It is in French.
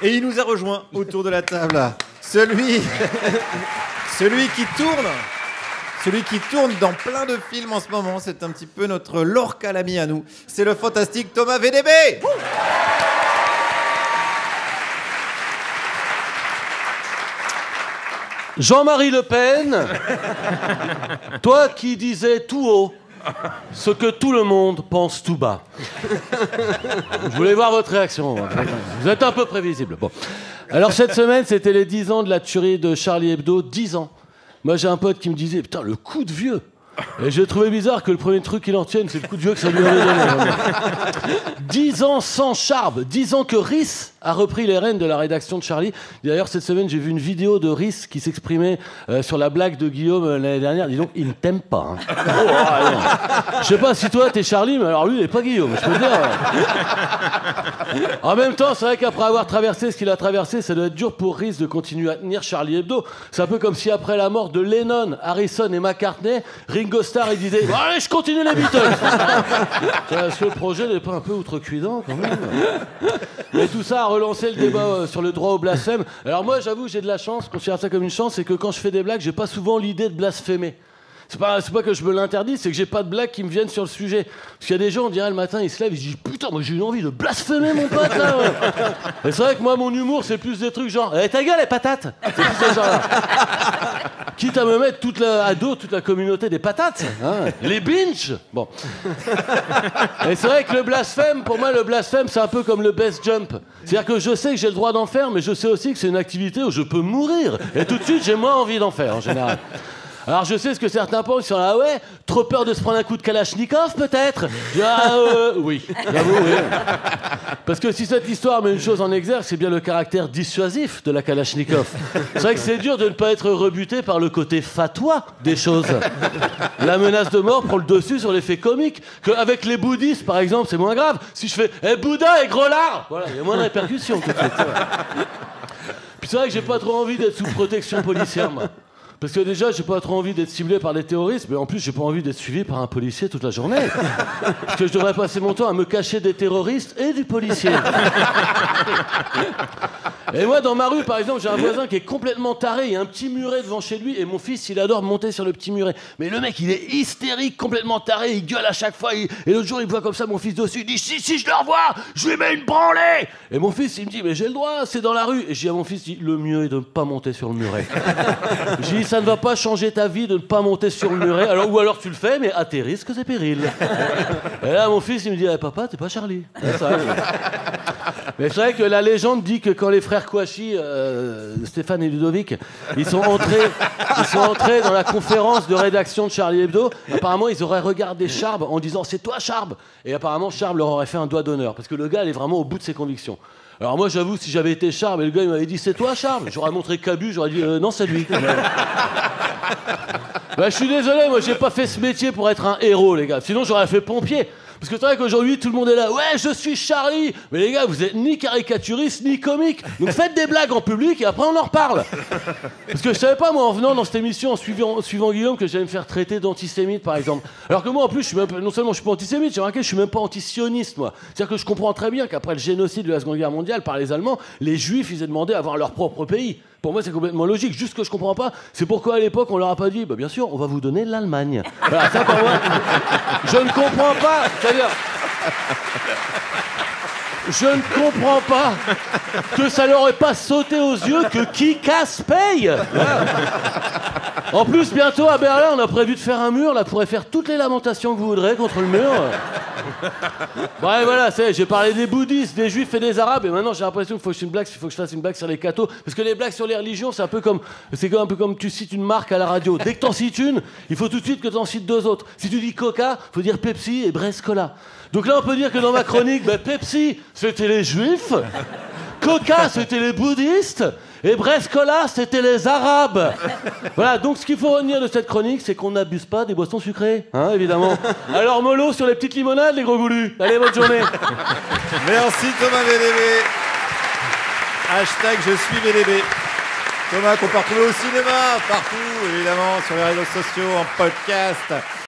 Et il nous a rejoint autour de la table. Celui qui tourne dans plein de films en ce moment. C'est un petit peu notre Lorca l'ami à nous. C'est le fantastique Thomas VDB. Jean-Marie Le Pen, toi qui disais tout haut ce que tout le monde pense tout bas. Je voulais voir votre réaction. Vous êtes un peu prévisible. Bon. Alors cette semaine, c'était les 10 ans de la tuerie de Charlie Hebdo. 10 ans. Moi, j'ai un pote qui me disait « Putain, le coup de vieux !» Et j'ai trouvé bizarre que le premier truc qu'il en tienne, c'est le coup de vieux que ça lui avait donné. 10 ans sans Charb. 10 ans que Riss a repris les rênes de la rédaction de Charlie. D'ailleurs, cette semaine, j'ai vu une vidéo de Riss qui s'exprimait sur la blague de Guillaume l'année dernière. Dis donc, il ne t'aime pas. Hein. Oh, je sais pas si toi, t'es Charlie, mais alors lui, il n'est pas Guillaume, je peux te dire. En même temps, c'est vrai qu'après avoir traversé ce qu'il a traversé, ça doit être dur pour Riss de continuer à tenir Charlie Hebdo. C'est un peu comme si après la mort de Lennon, Harrison et McCartney, Ringo Starr, il disait « Allez, je continue les Beatles !» Est-ce que le projet n'est pas un peu outrecuidant, quand même? Et tout ça a relancé le débat sur le droit au blasphème. Alors moi, j'avoue, j'ai de la chance, je considère ça comme une chance, c'est que quand je fais des blagues, j'ai pas souvent l'idée de blasphémer. C'est pas que je me l'interdis, c'est que j'ai pas de blagues qui me viennent sur le sujet. Parce qu'il y a des gens, on dirait le matin, ils se lèvent, ils se disent « Putain, moi j'ai une envie de blasphémer mon pote, là !» Et c'est vrai que moi, mon humour, c'est plus des trucs genre « ta gueule, les patates !» C'est plus ce genre-là. Quitte à me mettre à dos toute la communauté des patates, hein, les binges. Bon. Et c'est vrai que le blasphème, pour moi, le blasphème, c'est un peu comme le best jump. C'est-à-dire que je sais que j'ai le droit d'en faire, mais je sais aussi que c'est une activité où je peux mourir. Et tout de suite, j'ai moins envie d'en faire, en général. Alors je sais ce que certains pensent, ils sont là, ouais, trop peur de se prendre un coup de Kalachnikov peut-être. Oui, j'avoue, oui. Parce que si cette histoire met une chose en exergue, c'est bien le caractère dissuasif de la Kalachnikov. C'est vrai que c'est dur de ne pas être rebuté par le côté fatwa des choses. La menace de mort prend le dessus sur l'effet comique. Qu'avec les bouddhistes, par exemple, c'est moins grave. Si je fais « Bouddha et gros lard !» Voilà, il y a moins de répercussions tout de suite. Puis c'est vrai que j'ai pas trop envie d'être sous protection policière, moi. Parce que déjà, j'ai pas trop envie d'être ciblé par des terroristes, mais en plus, j'ai pas envie d'être suivi par un policier toute la journée. Parce que je devrais passer mon temps à me cacher des terroristes et du policier. Et moi, dans ma rue, par exemple, j'ai un voisin qui est complètement taré, il y a un petit muret devant chez lui, et mon fils, il adore monter sur le petit muret. Mais le mec, il est hystérique, complètement taré, il gueule à chaque fois, et l'autre jour, il voit comme ça mon fils dessus, il dit « Si je le revois, je lui mets une branlée !» Et mon fils, il me dit « Mais j'ai le droit, c'est dans la rue !» Et je dis à mon fils, le mieux est de ne pas monter sur le muret. Je dis « Ça ne va pas changer ta vie de ne pas monter sur le muret, ou alors tu le fais, mais à tes risques et périls. » Et là, mon fils, il me dit « Papa, t'es pas Charlie. » Mais c'est vrai que la légende dit que quand les frères Kouachi, Stéphane et Ludovic, ils sont entrés dans la conférence de rédaction de Charlie Hebdo, apparemment ils auraient regardé Charb en disant « C'est toi Charb !» Et apparemment Charb leur aurait fait un doigt d'honneur, parce que le gars il est vraiment au bout de ses convictions. Alors moi j'avoue, si j'avais été Charb et le gars il m'avait dit « C'est toi Charb ?» J'aurais montré Cabu, j'aurais dit « Non, c'est lui. » Bah, je suis désolé, moi j'ai pas fait ce métier pour être un héros les gars, sinon j'aurais fait pompier. Parce que c'est vrai qu'aujourd'hui, tout le monde est là. Ouais, je suis Charlie. Mais les gars, vous êtes ni caricaturiste, ni comique. Donc faites des blagues en public et après on en reparle. Parce que je savais pas, moi, en venant dans cette émission, en suivant Guillaume, que j'allais me faire traiter d'antisémite, par exemple. Alors que moi, en plus, non seulement je suis pas antisémite, j'ai remarqué, je suis même pas antisioniste, moi. C'est-à-dire que je comprends très bien qu'après le génocide de la Seconde Guerre mondiale par les Allemands, les Juifs, ils aient demandé à avoir leur propre pays. Pour moi, c'est complètement logique. Juste ce que je comprends pas, c'est pourquoi à l'époque, on leur a pas dit, bah bien sûr, on va vous donner l'Allemagne. Voilà, ça pour moi, je ne comprends pas. C'est-à-dire, je ne comprends pas que ça leur ait pas sauté aux yeux que qui casse paye. Voilà. En plus, bientôt à Berlin, on a prévu de faire un mur. Là, pourrait faire toutes les lamentations que vous voudrez contre le mur. Ouais, voilà, j'ai parlé des bouddhistes, des juifs et des arabes, et maintenant j'ai l'impression qu'il faut que je fasse une blague sur les cathos, parce que les blagues sur les religions, c'est un peu comme tu cites une marque à la radio. Dès que t'en cites une, il faut tout de suite que t'en cites deux autres. Si tu dis Coca, faut dire Pepsi et Brescola. Donc là, on peut dire que dans ma chronique, Pepsi, c'était les juifs, Coca, c'était les bouddhistes, et Brescola, c'était les arabes. Voilà, donc ce qu'il faut retenir de cette chronique, c'est qu'on n'abuse pas des boissons sucrées, hein, évidemment. Alors mollo sur les petites limonades, les gros goulus. Allez, bonne journée. Merci Thomas VDB. Hashtag je suis VDB. Thomas qu'on peut retrouver au cinéma, partout, évidemment, sur les réseaux sociaux, en podcast.